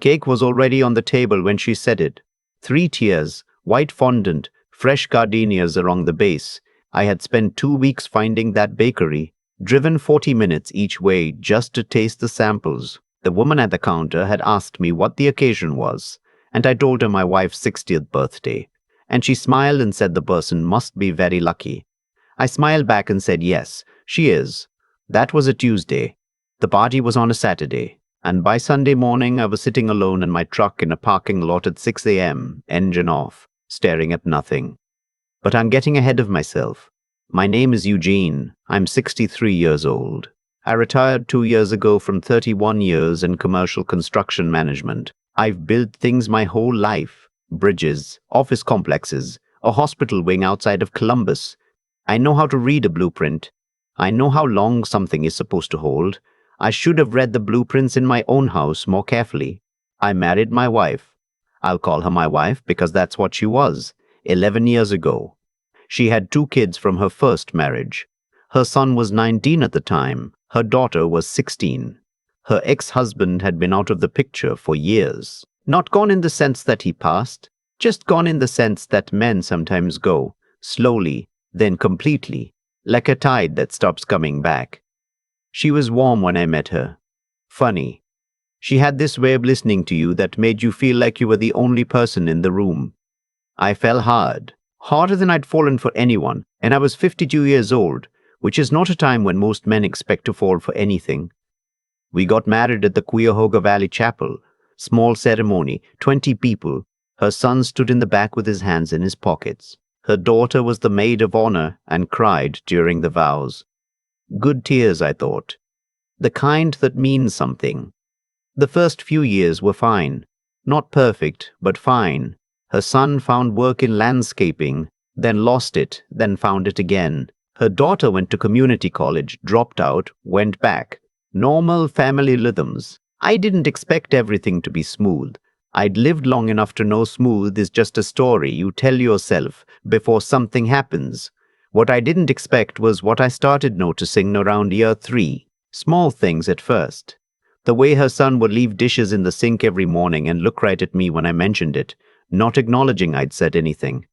Cake was already on the table when she said it. 3 tiers, white fondant, fresh gardenias along the base. I had spent 2 weeks finding that bakery, driven 40 minutes each way just to taste the samples. The woman at the counter had asked me what the occasion was, and I told her my wife's 60th birthday. And she smiled and said the person must be very lucky. I smiled back and said yes, she is. That was a Tuesday. The party was on a Saturday, and by Sunday morning I was sitting alone in my truck in a parking lot at 6 a.m., engine off, staring at nothing. But I'm getting ahead of myself. My name is Eugene. I'm 63 years old. I retired 2 years ago from 31 years in commercial construction management. I've built things my whole life. Bridges, office complexes, a hospital wing outside of Columbus. I know how to read a blueprint. I know how long something is supposed to hold. I should have read the blueprints in my own house more carefully. I married my wife. I'll call her my wife because that's what she was, 11 years ago. She had 2 kids from her first marriage. Her son was 19 at the time. Her daughter was 16. Her ex-husband had been out of the picture for years. Not gone in the sense that he passed, just gone in the sense that men sometimes go, slowly, then completely, like a tide that stops coming back. She was warm when I met her. Funny. She had this way of listening to you that made you feel like you were the only person in the room. I fell hard, harder than I'd fallen for anyone, and I was 52 years old, which is not a time when most men expect to fall for anything. We got married at the Cuyahoga Valley Chapel. Small ceremony, 20 people. Her son stood in the back with his hands in his pockets. Her daughter was the maid of honor and cried during the vows. Good tears, I thought. The kind that means something. The first few years were fine. Not perfect, but fine. Her son found work in landscaping, then lost it, then found it again. Her daughter went to community college, dropped out, went back. Normal family rhythms. I didn't expect everything to be smooth. I'd lived long enough to know smooth is just a story you tell yourself before something happens. What I didn't expect was what I started noticing around year 3. Small things at first. The way her son would leave dishes in the sink every morning and look right at me when I mentioned it, not acknowledging I'd said anything.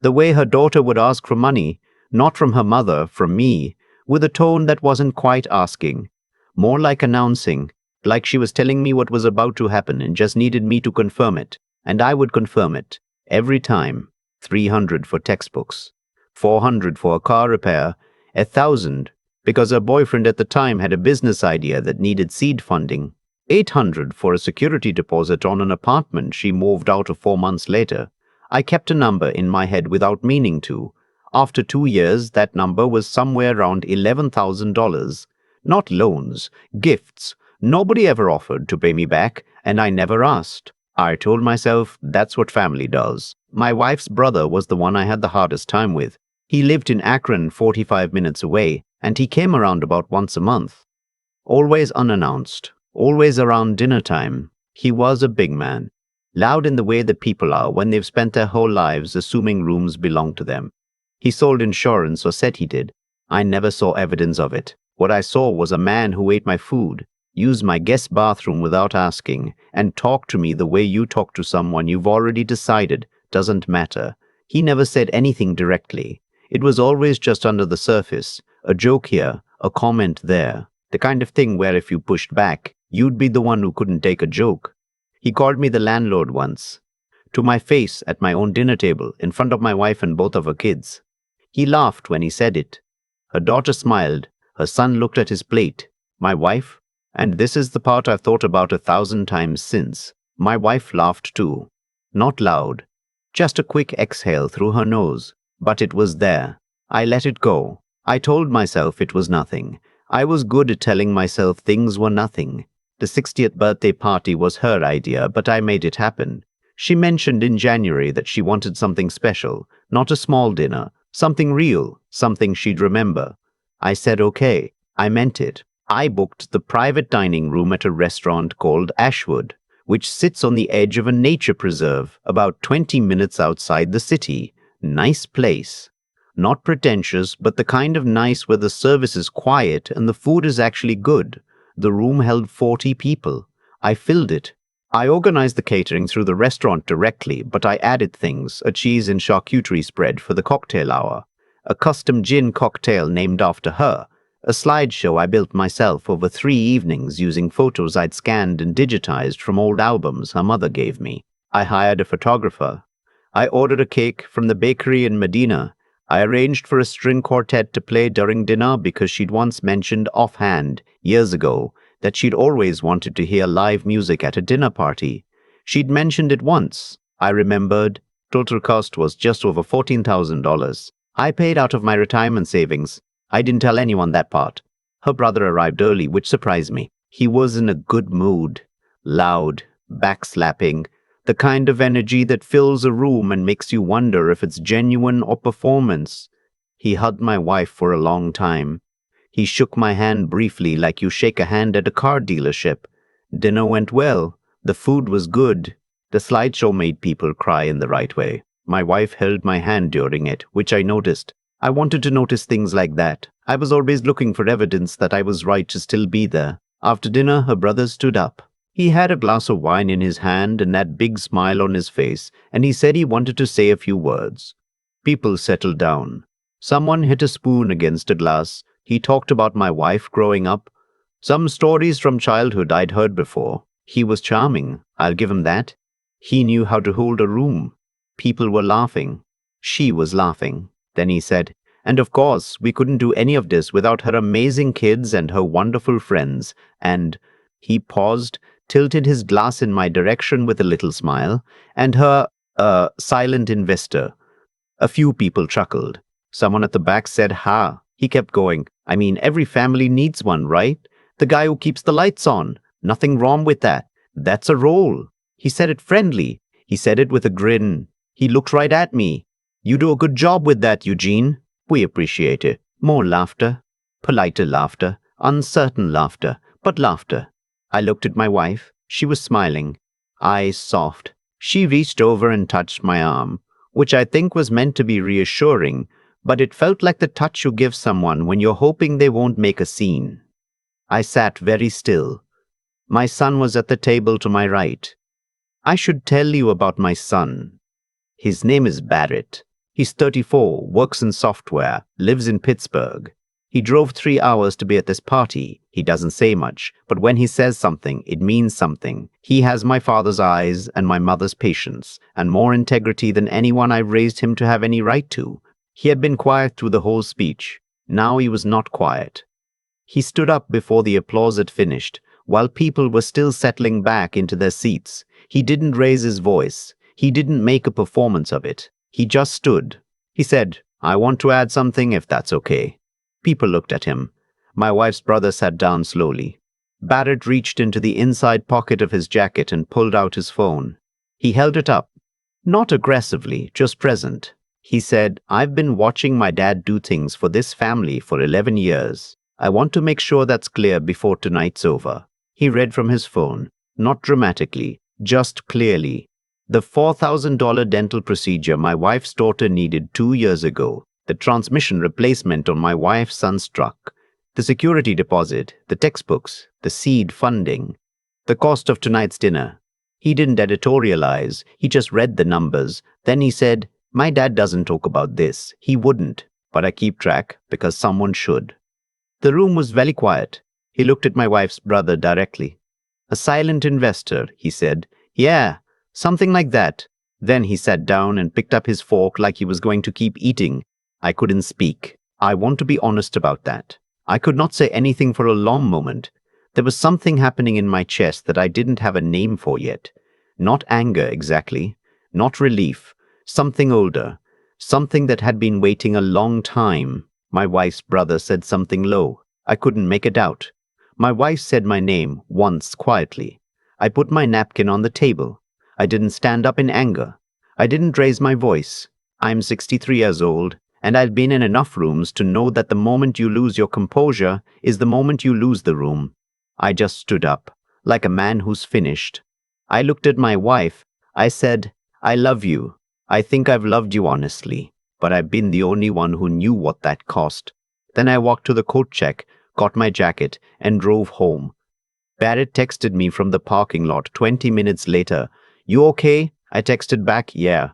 The way her daughter would ask for money, not from her mother, from me, with a tone that wasn't quite asking, more like announcing, like she was telling me what was about to happen and just needed me to confirm it, and I would confirm it, every time. 300 for textbooks, 400 for a car repair, 1,000 because her boyfriend at the time had a business idea that needed seed funding, 800 for a security deposit on an apartment she moved out of 4 months later. I kept a number in my head without meaning to. After 2 years, that number was somewhere around $11,000. Not loans, gifts. Nobody ever offered to pay me back, and I never asked. I told myself that's what family does. My wife's brother was the one I had the hardest time with. He lived in Akron, 45 minutes away, and he came around about once a month. Always unannounced, always around dinner time. He was a big man, loud in the way that people are when they've spent their whole lives assuming rooms belong to them. He sold insurance, or said he did. I never saw evidence of it. What I saw was a man who ate my food, used my guest bathroom without asking, and talked to me the way you talk to someone you've already decided doesn't matter. He never said anything directly. It was always just under the surface, a joke here, a comment there, the kind of thing where if you pushed back, you'd be the one who couldn't take a joke. He called me the landlord once, to my face at my own dinner table in front of my wife and both of her kids. He laughed when he said it. Her daughter smiled. Her son looked at his plate. My wife, and this is the part I've thought about 1,000 times since, my wife laughed too. Not loud, just a quick exhale through her nose, but it was there. I let it go. I told myself it was nothing. I was good at telling myself things were nothing. The 60th birthday party was her idea, but I made it happen. She mentioned in January that she wanted something special, not a small dinner, something real, something she'd remember. I said okay. I meant it. I booked the private dining room at a restaurant called Ashwood, which sits on the edge of a nature preserve about 20 minutes outside the city. Nice place. Not pretentious, but the kind of nice where the service is quiet and the food is actually good. The room held 40 people. I filled it. I organized the catering through the restaurant directly, but I added things, a cheese and charcuterie spread for the cocktail hour, a custom gin cocktail named after her, a slideshow I built myself over 3 evenings using photos I'd scanned and digitized from old albums her mother gave me. I hired a photographer. I ordered a cake from the bakery in Medina. I arranged for a string quartet to play during dinner because she'd once mentioned offhand, years ago, that she'd always wanted to hear live music at a dinner party. She'd mentioned it once. I remembered. Total cost was just over $14,000. I paid out of my retirement savings. I didn't tell anyone that part. Her brother arrived early, which surprised me. He was in a good mood. Loud, backslapping, the kind of energy that fills a room and makes you wonder if it's genuine or performance. He hugged my wife for a long time. He shook my hand briefly like you shake a hand at a car dealership. Dinner went well. The food was good. The slideshow made people cry in the right way. My wife held my hand during it, which I noticed. I wanted to notice things like that. I was always looking for evidence that I was right to still be there. After dinner, her brother stood up. He had a glass of wine in his hand and that big smile on his face, and he said he wanted to say a few words. People settled down. Someone hit a spoon against a glass. He talked about my wife growing up. Some stories from childhood I'd heard before. He was charming, I'll give him that. He knew how to hold a room. People were laughing. She was laughing. Then he said, and of course, we couldn't do any of this without her amazing kids and her wonderful friends. And he paused, tilted his glass in my direction with a little smile, and her, silent investor. A few people chuckled. Someone at the back said, ha. He kept going. I mean, every family needs one, right? The guy who keeps the lights on. Nothing wrong with that. That's a role. He said it friendly. He said it with a grin. He looked right at me. You do a good job with that, Eugene. We appreciate it. More laughter. Politer laughter. Uncertain laughter. But laughter. I looked at my wife. She was smiling. Eyes soft. She reached over and touched my arm, which I think was meant to be reassuring, but it felt like the touch you give someone when you're hoping they won't make a scene. I sat very still. My son was at the table to my right. I should tell you about my son. His name is Barrett. He's 34, works in software, lives in Pittsburgh. He drove 3 hours to be at this party. He doesn't say much, but when he says something, it means something. He has my father's eyes and my mother's patience, and more integrity than anyone I've raised him to have any right to. He had been quiet through the whole speech. Now he was not quiet. He stood up before the applause had finished, while people were still settling back into their seats. He didn't raise his voice. He didn't make a performance of it. He just stood. He said, I want to add something if that's okay. People looked at him. My wife's brother sat down slowly. Barrett reached into the inside pocket of his jacket and pulled out his phone. He held it up. Not aggressively, just present. He said, I've been watching my dad do things for this family for 11 years. I want to make sure that's clear before tonight's over. He read from his phone, not dramatically, just clearly. The $4,000 dental procedure my wife's daughter needed 2 years ago, the transmission replacement on my wife's son's truck, the security deposit, the textbooks, the seed funding, the cost of tonight's dinner. He didn't editorialize, he just read the numbers. Then he said, my dad doesn't talk about this. He wouldn't, but I keep track because someone should. The room was very quiet. He looked at my wife's brother directly. A silent investor, he said. Yeah, something like that. Then he sat down and picked up his fork like he was going to keep eating. I couldn't speak. I want to be honest about that. I could not say anything for a long moment. There was something happening in my chest that I didn't have a name for yet. Not anger exactly. Not relief. Something older. Something that had been waiting a long time. My wife's brother said something low. I couldn't make it out. My wife said my name once quietly. I put my napkin on the table. I didn't stand up in anger. I didn't raise my voice. I'm 63 years old, and I've been in enough rooms to know that the moment you lose your composure is the moment you lose the room. I just stood up, like a man who's finished. I looked at my wife. I said, I love you. I think I've loved you honestly, but I've been the only one who knew what that cost. Then I walked to the coat check, got my jacket, and drove home. Barrett texted me from the parking lot 20 minutes later. You okay? I texted back, yeah.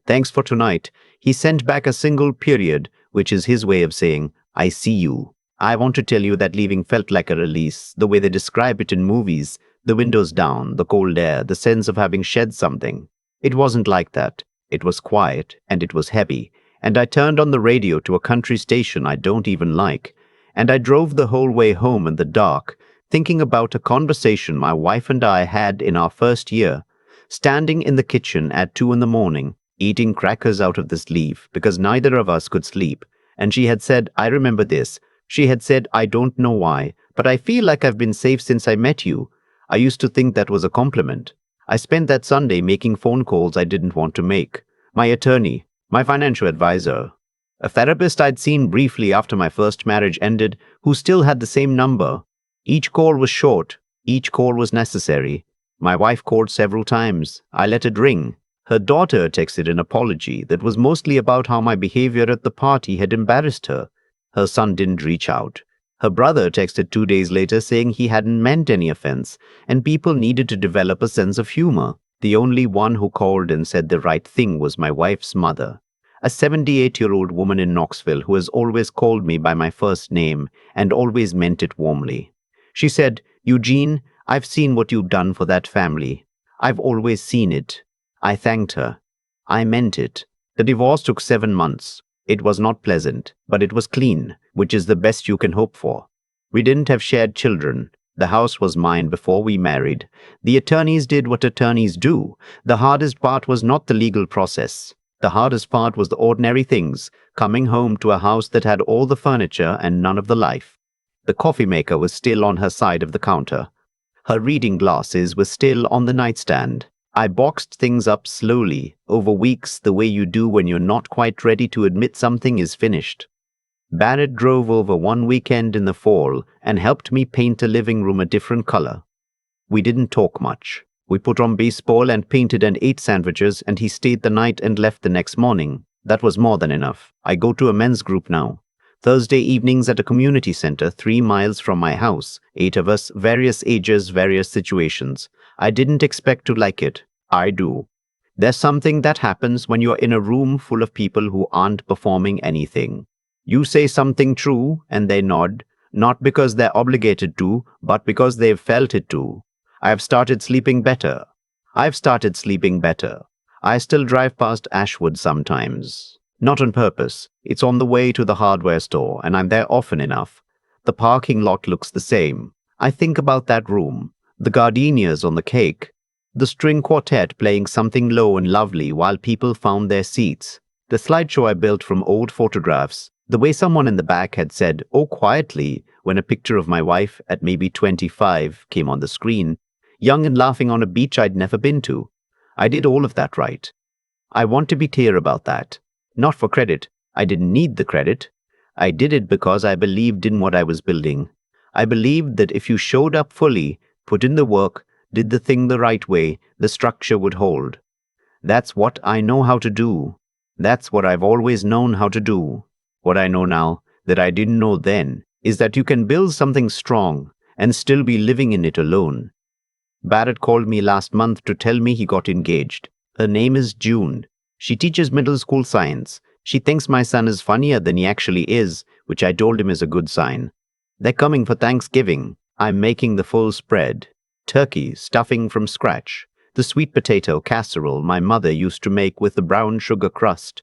Thanks for tonight. He sent back a single period, which is his way of saying, I see you. I want to tell you that leaving felt like a release, the way they describe it in movies, the windows down, the cold air, the sense of having shed something. It wasn't like that. It was quiet, and it was heavy, and I turned on the radio to a country station I don't even like, and I drove the whole way home in the dark, thinking about a conversation my wife and I had in our first year, standing in the kitchen at 2 in the morning, eating crackers out of this leaf because neither of us could sleep. And she had said, I remember this. She had said, I don't know why, but I feel like I've been safe since I met you. I used to think that was a compliment. I spent that Sunday making phone calls I didn't want to make. My attorney, my financial advisor, a therapist I'd seen briefly after my first marriage ended, who still had the same number. Each call was short. Each call was necessary. My wife called several times. I let it ring. Her daughter texted an apology that was mostly about how my behavior at the party had embarrassed her. Her son didn't reach out. Her brother texted 2 days later saying he hadn't meant any offense, and people needed to develop a sense of humor. The only one who called and said the right thing was my wife's mother, a 78-year-old woman in Knoxville who has always called me by my first name and always meant it warmly. She said, Eugene, I've seen what you've done for that family. I've always seen it. I thanked her. I meant it. The divorce took 7 months. It was not pleasant, but it was clean, which is the best you can hope for. We didn't have shared children. The house was mine before we married. The attorneys did what attorneys do. The hardest part was not the legal process. The hardest part was the ordinary things, coming home to a house that had all the furniture and none of the life. The coffee maker was still on her side of the counter. Her reading glasses were still on the nightstand. I boxed things up slowly, over weeks, the way you do when you're not quite ready to admit something is finished. Barrett drove over one weekend in the fall and helped me paint a living room a different color. We didn't talk much. We put on baseball and painted and ate sandwiches, and he stayed the night and left the next morning. That was more than enough. I go to a men's group now. Thursday evenings at a community center 3 miles from my house. 8 of us, various ages, various situations. I didn't expect to like it. I do. There's something that happens when you're in a room full of people who aren't performing anything. You say something true and they nod, not because they're obligated to, but because they've felt it too. I've started sleeping better. I still drive past Ashwood sometimes. Not on purpose. It's on the way to the hardware store, and I'm there often enough. The parking lot looks the same. I think about that room, the gardenias on the cake, the string quartet playing something low and lovely while people found their seats, the slideshow I built from old photographs, the way someone in the back had said, "Oh, quietly," when a picture of my wife at maybe 25 came on the screen, young and laughing on a beach I'd never been to. I did all of that right. I want to be clear about that. Not for credit. I didn't need the credit. I did it because I believed in what I was building. I believed that if you showed up fully, put in the work, did the thing the right way, the structure would hold. That's what I know how to do. That's what I've always known how to do. What I know now, that I didn't know then, is that you can build something strong and still be living in it alone. Barrett called me last month to tell me he got engaged. Her name is June. She teaches middle school science. She thinks my son is funnier than he actually is, which I told him is a good sign. They're coming for Thanksgiving. I'm making the full spread. Turkey, stuffing from scratch. The sweet potato casserole my mother used to make with the brown sugar crust.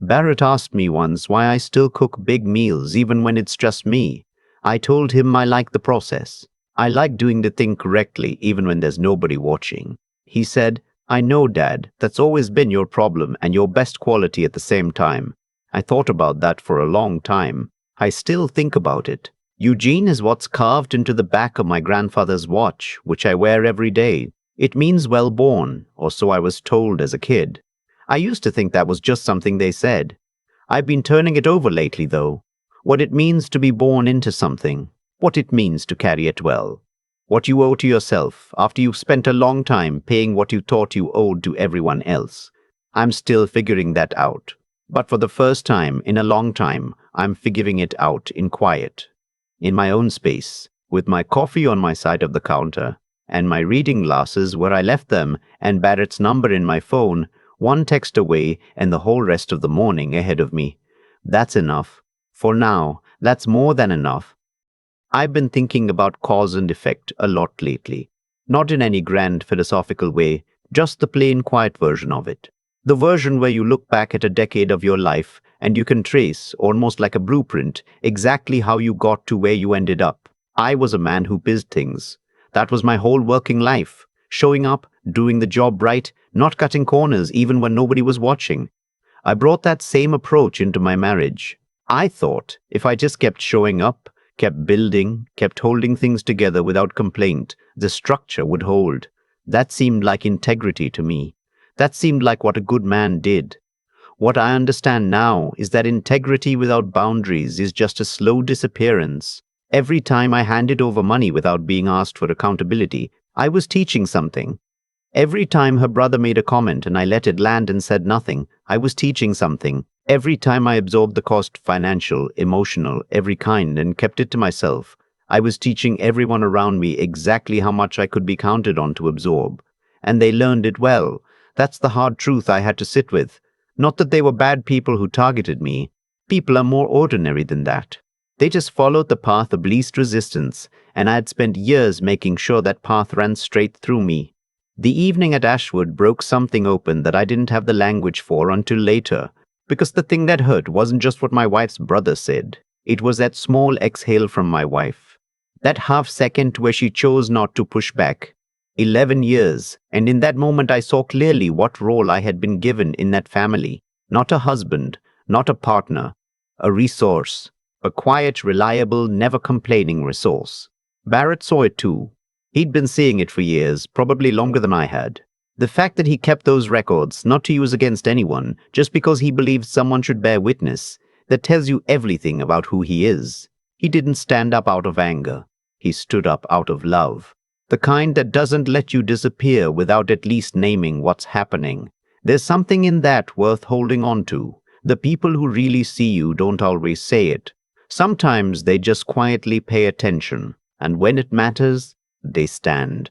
Barrett asked me once why I still cook big meals even when it's just me. I told him I like the process. I like doing the thing correctly even when there's nobody watching. He said, I know, Dad, that's always been your problem and your best quality at the same time. I thought about that for a long time. I still think about it. Eugene is what's carved into the back of my grandfather's watch, which I wear every day. It means well born, or so I was told as a kid. I used to think that was just something they said. I've been turning it over lately, though. What it means to be born into something. What it means to carry it well. What you owe to yourself after you've spent a long time paying what you thought you owed to everyone else. I'm still figuring that out. But for the first time in a long time, I'm figuring it out in quiet. In my own space, with my coffee on my side of the counter, and my reading glasses where I left them, and Barrett's number in my phone, one text away and the whole rest of the morning ahead of me. That's enough. For now, that's more than enough. I've been thinking about cause and effect a lot lately. Not in any grand philosophical way, just the plain quiet version of it. The version where you look back at a decade of your life and you can trace, almost like a blueprint, exactly how you got to where you ended up. I was a man who built things. That was my whole working life. Showing up, doing the job right, not cutting corners even when nobody was watching. I brought that same approach into my marriage. I thought if I just kept showing up, kept building, kept holding things together without complaint, the structure would hold. That seemed like integrity to me. That seemed like what a good man did. What I understand now is that integrity without boundaries is just a slow disappearance. Every time I handed over money without being asked for accountability, I was teaching something. Every time her brother made a comment and I let it land and said nothing, I was teaching something. Every time I absorbed the cost, financial, emotional, every kind, and kept it to myself, I was teaching everyone around me exactly how much I could be counted on to absorb. And they learned it well. That's the hard truth I had to sit with. Not that they were bad people who targeted me. People are more ordinary than that. They just followed the path of least resistance, and I had spent years making sure that path ran straight through me. The evening at Ashwood broke something open that I didn't have the language for until later, because the thing that hurt wasn't just what my wife's brother said. It was that small exhale from my wife. That half second where she chose not to push back. 11 years, and in that moment I saw clearly what role I had been given in that family. Not a husband, not a partner, a resource, a quiet, reliable, never complaining resource. Barrett saw it too. He'd been seeing it for years, probably longer than I had. The fact that he kept those records, not to use against anyone, just because he believed someone should bear witness, that tells you everything about who he is. He didn't stand up out of anger. He stood up out of love. The kind that doesn't let you disappear without at least naming what's happening. There's something in that worth holding on to. The people who really see you don't always say it. Sometimes they just quietly pay attention, and when it matters, they stand.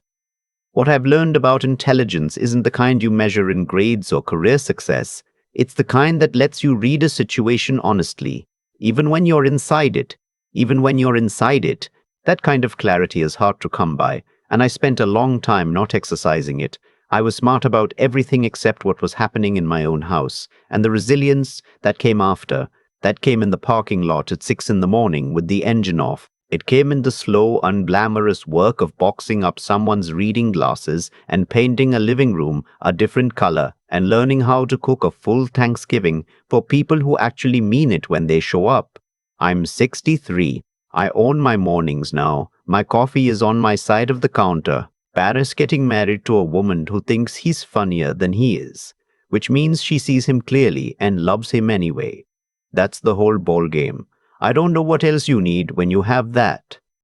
What I've learned about intelligence isn't the kind you measure in grades or career success. It's the kind that lets you read a situation honestly, even when you're inside it. Even when you're inside it, that kind of clarity is hard to come by, and I spent a long time not exercising it. I was smart about everything except what was happening in my own house, and the resilience that came after, that came in the parking lot at 6 in the morning with the engine off. It came in the slow, unglamorous work of boxing up someone's reading glasses and painting a living room a different color and learning how to cook a full Thanksgiving for people who actually mean it when they show up. I'm 63. I own my mornings now. My coffee is on my side of the counter. Paris getting married to a woman who thinks he's funnier than he is, which means she sees him clearly and loves him anyway. That's the whole ball game. I don't know what else you need when you have that.